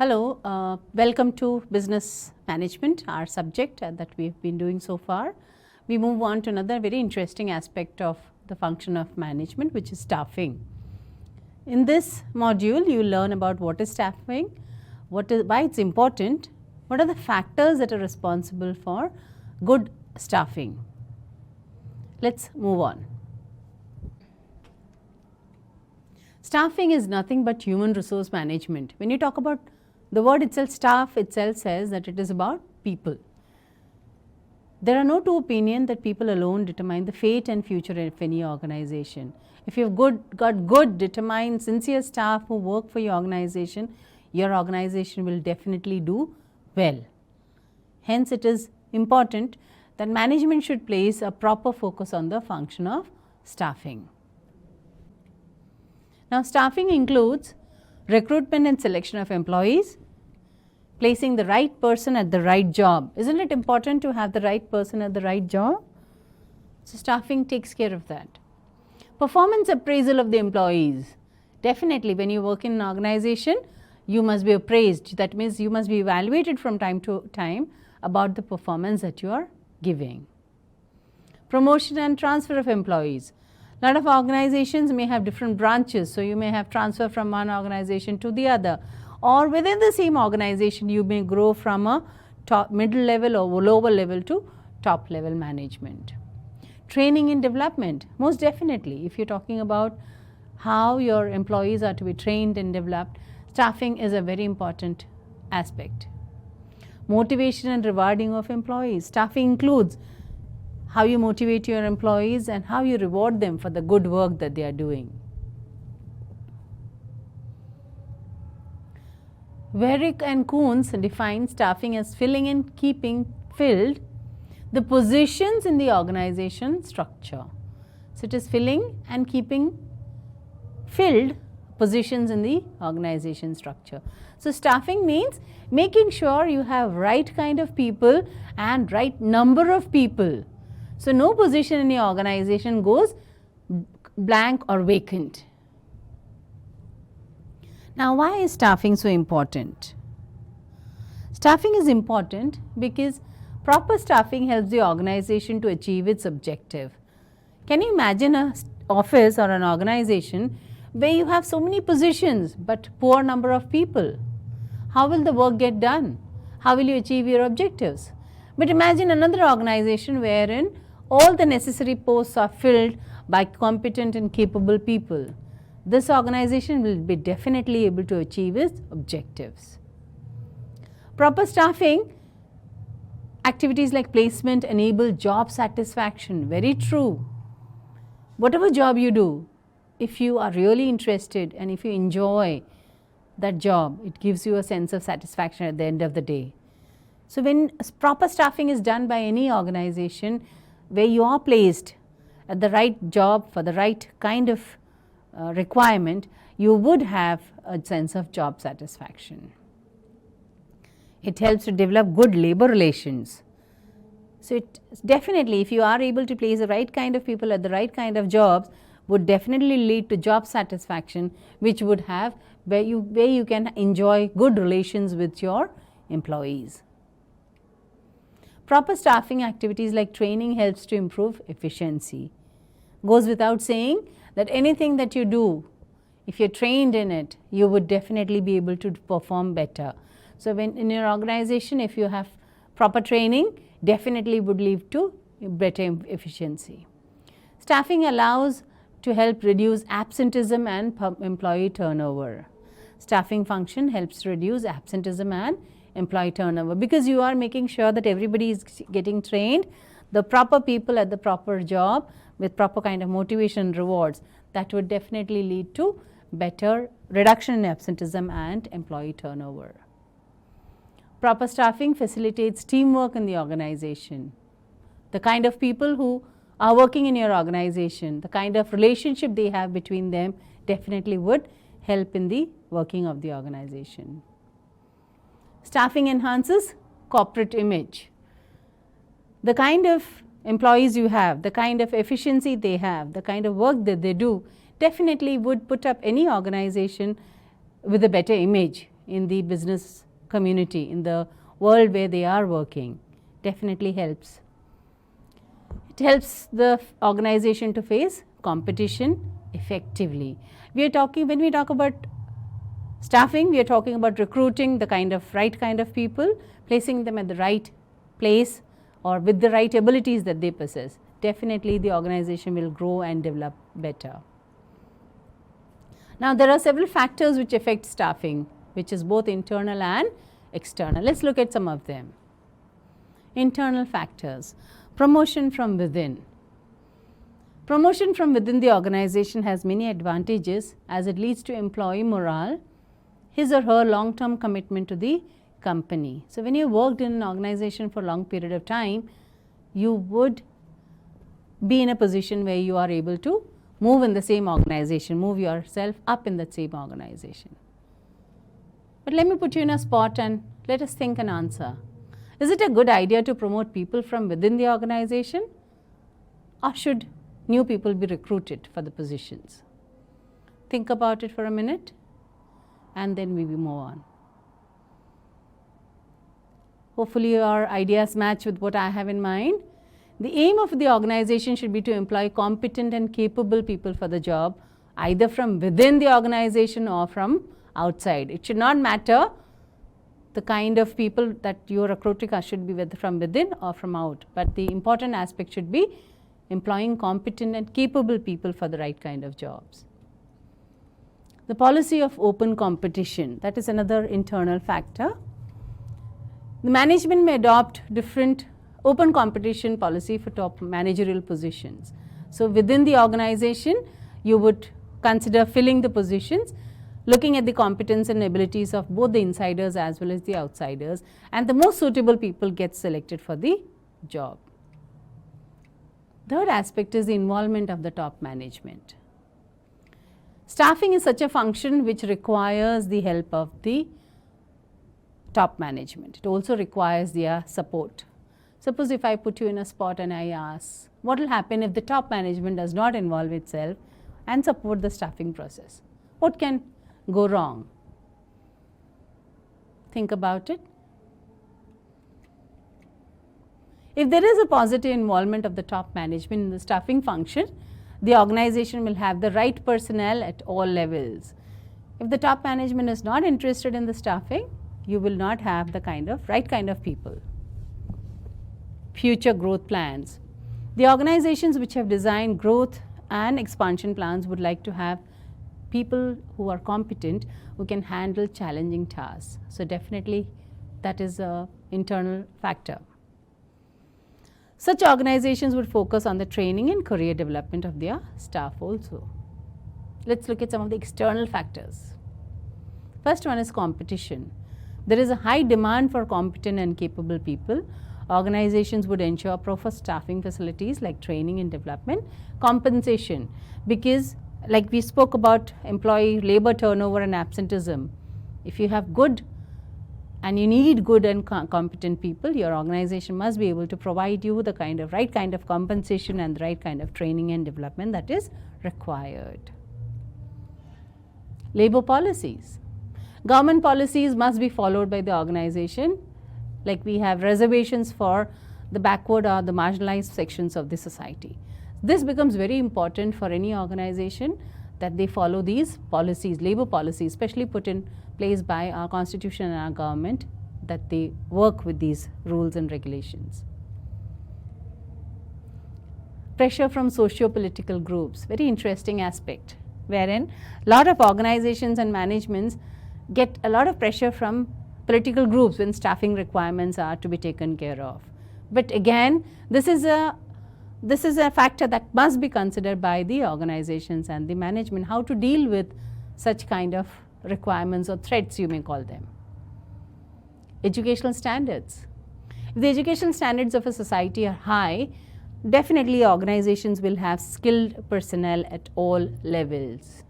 Hello, welcome to business management, our subject that we've been doing so far. We move on to another very interesting aspect of the function of management, which is staffing. In this module, you learn about what is staffing, why it's important, what are the factors that are responsible for good staffing. Let's move on. Staffing is nothing but human resource management. When you talk about the word itself, staff itself says that it is about people. There are no two opinions that people alone determine the fate and future of any organization. If you've got good, determined, sincere staff who work for your organization will definitely do well. Hence, it is important that management should place a proper focus on the function of staffing. Now, staffing includes recruitment and selection of employees, placing the right person at the right job. Isn't it important to have the right person at the right job? So, staffing takes care of that. Performance appraisal of the employees. Definitely, when you work in an organization, you must be appraised. That means you must be evaluated from time to time about the performance that you are giving. Promotion and transfer of employees. A lot of organizations may have different branches, so you may have transfer from one organization to the other, or within the same organization you may grow from a middle level or lower level to top level management. Training and development, most definitely, if you're talking about how your employees are to be trained and developed, staffing is a very important aspect. Motivation and rewarding of employees. Staffing includes how you motivate your employees and how you reward them for the good work that they are doing. Werrick and Kuhns define staffing as filling and keeping filled the positions in the organization structure. So, it is filling and keeping filled positions in the organization structure. So, staffing means making sure you have right kind of people and right number of people. So, no position in your organization goes blank or vacant. Now, why is staffing so important? Staffing is important because proper staffing helps the organization to achieve its objective. Can you imagine an office or an organization where you have so many positions but poor number of people? How will the work get done? How will you achieve your objectives? But imagine another organization wherein all the necessary posts are filled by competent and capable people. This organization will be definitely able to achieve its objectives. Proper staffing activities like placement enable job satisfaction. Very true. Whatever job you do, if you are really interested and if you enjoy that job, it gives you a sense of satisfaction at the end of the day. So, when proper staffing is done by any organization where you are placed at the right job for the right kind of requirement, you would have a sense of job satisfaction. It helps to develop good labor relations. So, it definitely, if you are able to place the right kind of people at the right kind of jobs, would definitely lead to job satisfaction, which would have where you can enjoy good relations with your employees. Proper staffing activities like training helps to improve efficiency. Goes without saying that anything that you do, if you're trained in it, you would definitely be able to perform better. So, when in your organization, if you have proper training, definitely would lead to better efficiency. Staffing allows to help reduce absenteeism and employee turnover. Staffing function helps to reduce absenteeism and employee turnover, because you are making sure that everybody is getting trained, the proper people at the proper job with proper kind of motivation and rewards. That would definitely lead to better reduction in absenteeism and employee turnover. Proper staffing facilitates teamwork in the organization. The kind of people who are working in your organization, the kind of relationship they have between them definitely would help in the working of the organization. Staffing enhances corporate image. The kind of employees you have, the kind of efficiency they have, the kind of work that they do definitely would put up any organization with a better image in the business community, in the world where they are working. Definitely helps. It helps the organization to face competition effectively. When we talk about staffing, we are talking about recruiting the right kind of people, placing them at the right place or with the right abilities that they possess. Definitely the organization will grow and develop better. Now, there are several factors which affect staffing, which is both internal and external. Let's look at some of them. Internal factors. Promotion from within. Promotion from within the organization has many advantages as it leads to employee morale, his or her long-term commitment to the company. So, when you worked in an organization for a long period of time, you would be in a position where you are able to move in the same organization, move yourself up in that same organization. But let me put you in a spot and let us think and answer. Is it a good idea to promote people from within the organization, or should new people be recruited for the positions? Think about it for a minute and then we will move on. Hopefully your ideas match with what I have in mind. The aim of the organization should be to employ competent and capable people for the job, either from within the organization or from outside. It should not matter the kind of people that you are recruiting should be from within or from out, but the important aspect should be employing competent and capable people for the right kind of jobs. The policy of open competition, that is another internal factor. The management may adopt different open competition policy for top managerial positions. So, within the organization, you would consider filling the positions, looking at the competence and abilities of both the insiders as well as the outsiders, and the most suitable people get selected for the job. Third aspect is the involvement of the top management. Staffing is such a function which requires the help of the top management. It also requires their support. Suppose if I put you in a spot and I ask, what will happen if the top management does not involve itself and support the staffing process? What can go wrong? Think about it. If there is a positive involvement of the top management in the staffing function, the organization will have the right personnel at all levels. If the top management is not interested in the staffing, you will not have the right kind of people. Future growth plans. The organizations which have designed growth and expansion plans would like to have people who are competent, who can handle challenging tasks. So, definitely that is an internal factor. Such organizations would focus on the training and career development of their staff also. Let's look at some of the external factors. First one is competition. There is a high demand for competent and capable people. Organizations would ensure proper staffing facilities like training and development. Compensation, because like we spoke about employee labor turnover and absenteeism. If you have good and you need good and competent people, your organization must be able to provide you the right kind of compensation and the right kind of training and development that is required. Labor policies. Government policies must be followed by the organization, like we have reservations for the backward or the marginalized sections of the society. This becomes very important for any organization that they follow these policies, labor policies, especially put in place by our constitution and our government, that they work with these rules and regulations. Pressure from socio-political groups, very interesting aspect, wherein a lot of organizations and managements get a lot of pressure from political groups when staffing requirements are to be taken care of. But again, this is a factor that must be considered by the organizations and the management, how to deal with such kind of requirements or threats, you may call them. Educational standards. If the educational standards of a society are high, definitely organizations will have skilled personnel at all levels.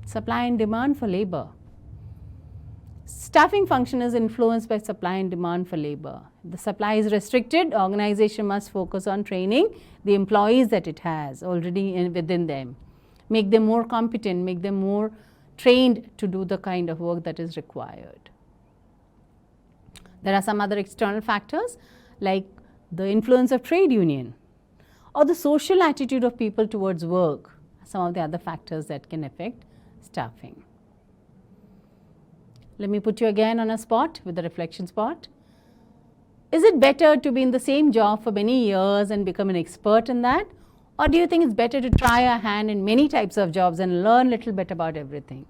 Supply and demand for labor. Staffing function is influenced by supply and demand for labor. If the supply is restricted, organization must focus on training the employees that it has already within them. Make them more competent, make them more trained to do the kind of work that is required. There are some other external factors like the influence of trade union or the social attitude of people towards work, some of the other factors that can affect staffing. Let me put you again on a spot with the reflection spot. Is it better to be in the same job for many years and become an expert in that? Or do you think it's better to try a hand in many types of jobs and learn a little bit about everything?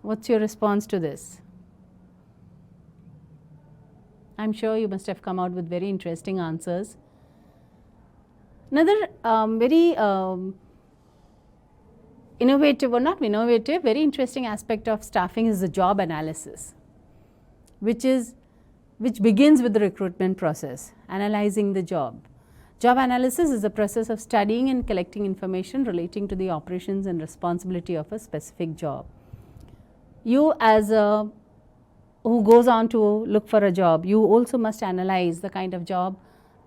What's your response to this? I'm sure you must have come out with very interesting answers. Another very innovative, or not innovative, very interesting aspect of staffing is the job analysis, which begins with the recruitment process, analyzing the job. Job analysis is the process of studying and collecting information relating to the operations and responsibility of a specific job. You as a who goes on to look for a job, you also must analyze the kind of job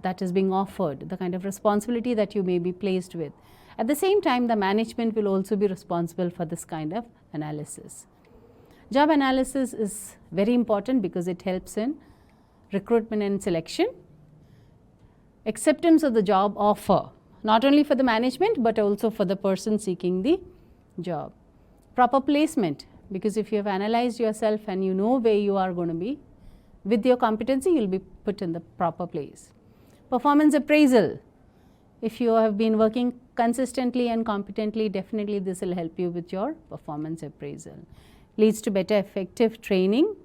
that is being offered, the kind of responsibility that you may be placed with. At the same time, the management will also be responsible for this kind of analysis. Job analysis is very important because it helps in recruitment and selection, acceptance of the job offer, not only for the management but also for the person seeking the job. Proper placement, because if you have analyzed yourself and you know where you are going to be, with your competency you will be put in the proper place. Performance appraisal, if you have been working consistently and competently, definitely this will help you with your performance appraisal. Leads to better effective training,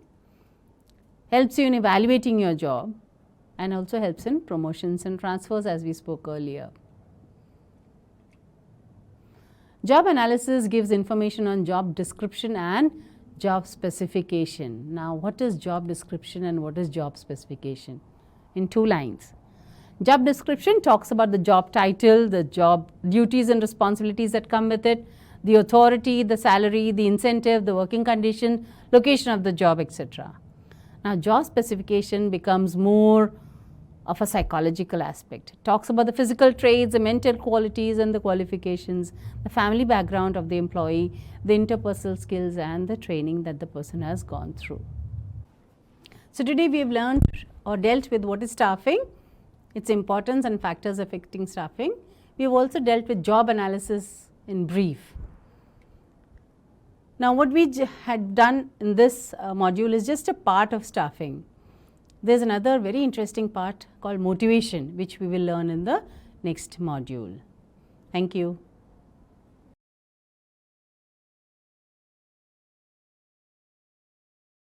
helps you in evaluating your job, and also helps in promotions and transfers as we spoke earlier. Job analysis gives information on job description and job specification. Now, what is job description and what is job specification? In 2 lines. Job description talks about the job title, the job duties and responsibilities that come with it, the authority, the salary, the incentive, the working condition, location of the job, etc. Now, job specification becomes more of a psychological aspect. It talks about the physical traits, the mental qualities and the qualifications, the family background of the employee, the interpersonal skills and the training that the person has gone through. So, today we have learned or dealt with what is staffing, its importance and factors affecting staffing. We have also dealt with job analysis in brief. Now, what we had done in this module is just a part of staffing. There is another very interesting part called motivation, which we will learn in the next module. Thank you.